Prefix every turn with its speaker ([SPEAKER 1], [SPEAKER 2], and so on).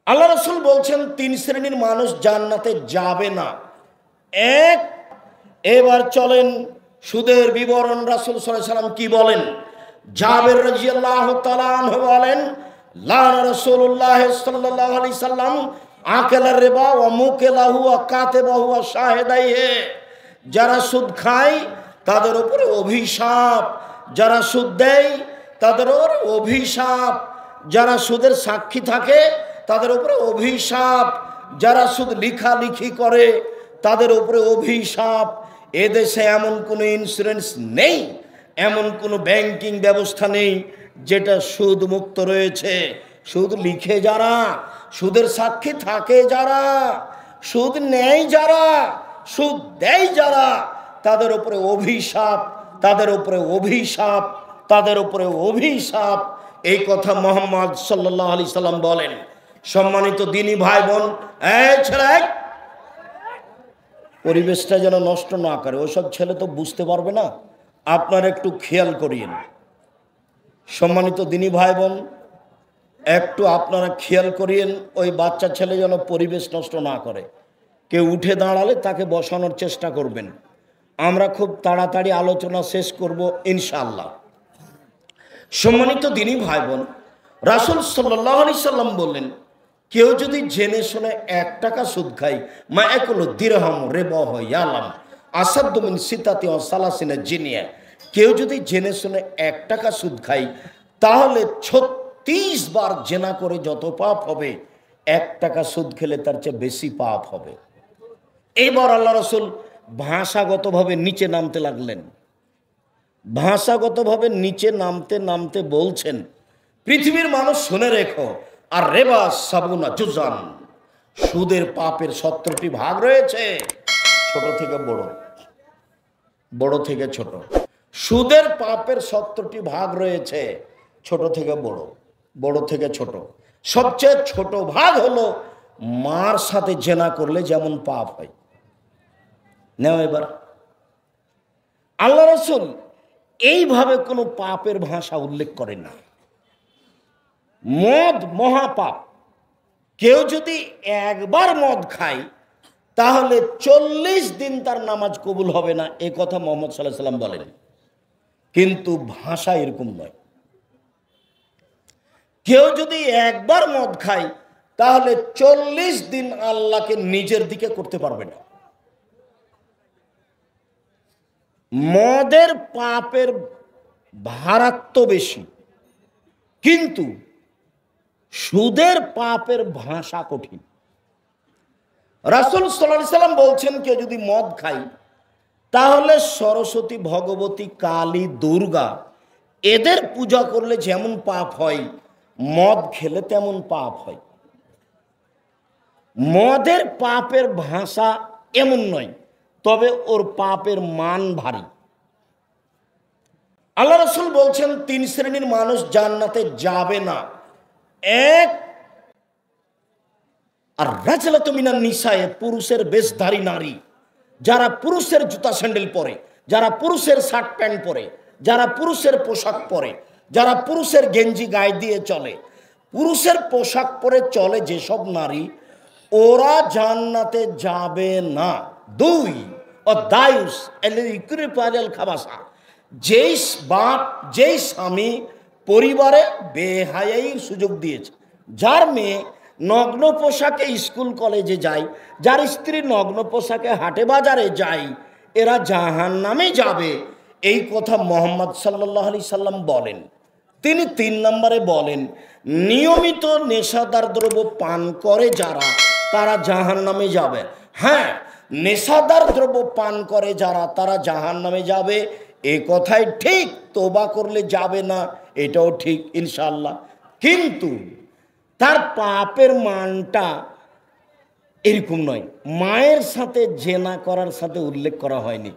[SPEAKER 1] আল্লাহ রাসূল বলছেন তিন শ্রেণীর মানুষ জান্নাতে যাবে না। এক, এবার চলেন সুদের বিবরণ রাসূল সাল্লাল্লাহু আলাইহি সাল্লাম কি বলেন। জাবের রাদিয়াল্লাহু তাআলা আনহু বলেন, লানা রাসূলুল্লাহ সাল্লাল্লাহু আলাইহি সাল্লাম আকালার রিবা ওয়া মুকিলাহু ওয়া কাতিবাহু ওয়া শাহিদাইহি। যারা সুদ খায় তাদের উপরে অভিশাপ, যারা সুদ দেয় তাদের উপরে অভিশাপ, যারা সুদের সাক্ষী থাকে তাদের উপরে অভিশাপ, যারা সুদ লেখালেখি করে তাদের উপরে অভিশাপ। এদেশে এমন কোনো ইন্স্যুরেন্স নেই, এমন কোনো ব্যাংকিং ব্যবস্থা নেই যেটা সুদ মুক্ত রয়েছে। সুদ লিখে যারা, সুদের সাক্ষী থাকে যারা, সুদ নেয় যারা, সুদ দেয় যারা, তাদের উপরে অভিশাপ, তাদের উপরে অভিশাপ, তাদের উপরে অভিশাপ। এই কথা মুহাম্মদ সাল্লাল্লাহু আলাইহি সাল্লাম বলেন। সম্মানিত দিনী ভাই বোন, এই ছেলে পরিবেশটা যেন নষ্ট না করে, ওসব ছেলে তো বুঝতে পারবে না, আপনারা একটু খেয়াল করিয়েন। সম্মানিত দিনী ভাই বোন, একটু আপনারা খেয়াল করিয়েন ওই বাচ্চা ছেলে যেন পরিবেশ নষ্ট না করে। কেউ উঠে দাঁড়ালে তাকে বসানোর চেষ্টা করবেন। আমরা খুব তাড়াতাড়ি আলোচনা শেষ করব ইনশাআল্লাহ। সম্মানিত দিনী ভাই বোন, রাসূল সাল্লাল্লাহু আলাইহি সাল্লাম বললেন, কেউ যদি জেনে শুনে 1 টাকা সুদ খায়, মা একুলু দিরহাম রিবাহ ইয়ালাম আসাদ্দু মিন সিতাতি ওয়া সালাসিনা জিনিয়া। কেউ যদি জেনে শুনে 1 টাকা সুদ খায় তাহলে 36 বার জেনা করে যত পাপ হবে, 1 টাকা সুদ খেলে তার চেয়ে বেশি পাপ হবে। এবার আল্লাহ রাসূল ভাষাগতভাবে নিচে নামতে লাগলেন। ভাষাগতভাবে নিচে নামতে নামতে বলছেন, পৃথিবীর মানুষ শুনে রেখো, আর রেবা সাবুনা জুজান, সুদের পাপের 17টি ভাগ রয়েছে, ছোট থেকে বড়, বড় থেকে ছোট। সুদের পাপের 17টি ভাগ রয়েছে, ছোট থেকে বড়, বড় থেকে ছোট। সবচেয়ে ছোট ভাগ হলো মার সাথে জেনা করলে যেমন পাপ হয়। নেও এবার আল্লাহ রাসূল এইভাবে কোনো পাপের ভাষা উল্লেখ করেন না। মদ মহাপাপ, কেউ যদি একবার মদ খায় তাহলে 40 দিন তার নামাজ কবুল হবে না, এ কথা মুহাম্মদ সাল্লাল্লাহু আলাইহি সাল্লাম বলেন। কিন্তু ভাষা এরকম নয়। কেউ যদি একবার মদ খায় তাহলে 40 দিন আল্লাহকে নিজের দিকে করতে পারবে না। মদের পাপের ভারাত্ম বেশি, কিন্তু সুদের পাপের ভাষা কঠিন। রাসূল সাল্লাল্লাহু আলাইহি সাল্লাম বলছেন, কেউ যদি মদ খায় তাহলে সরস্বতী, ভগবতী, কালী, দুর্গা এদের পূজা করলে যেমন পাপ হয়, মদ খেলে তেমন পাপ হয়। মদের পাপের ভাষা এমন নয়, তবে ওর পাপের মান ভারী। আল্লাহ রাসূল বলছেন 3 শ্রেণীর মানুষ জান্নাতে যাবে না। এক, আর রাজলাতু মিনান নিসায়ে, পুরুষের বেশধারী নারী, যারা পুরুষের জুতা স্যান্ডেল পরে, যারা পুরুষের শার্ট প্যান্ট পরে, যারা পুরুষের পোশাক পরে, যারা পুরুষের গেঞ্জি গায়ে দিয়ে চলে, পুরুষের পোশাক পরে চলে যেসব নারী, ওরা জান্নাতে যাবে না। 2, ও দায়ুস এলিকুরিপাল খাবাসা, যেই বাপ, যেই স্বামী পরিবারে বেহায়াইর সুযোগ দিয়েছে, যার মেয়ে নগ্ন পোশাকে স্কুল কলেজে যায়, যার স্ত্রী নগ্ন পোশাকে হাটে বাজারে যায়, এরা জাহান্নামে যাবে। এই কথা মুহাম্মদ সাল্লাল্লাহু আলাইহি সাল্লাম বলেন। তিনি 3 নম্বরে বলেন, নিয়মিত নেশাদার দ্রব্য পান করে যারা, তারা জাহান্নামে যাবে। হ্যাঁ, নেশাদার দ্রব্য পান করে যারা, তারা জাহান্নামে যাবে, এ কথাই ঠিক। তওবা করলে যাবে না, এটাও ঠিক ইনশাআল্লাহ। কিন্তু তার পাপের মানটা এরকম নয়। মায়ের সাথে জেনা করার সাথে উল্লেখ করা হয়নি।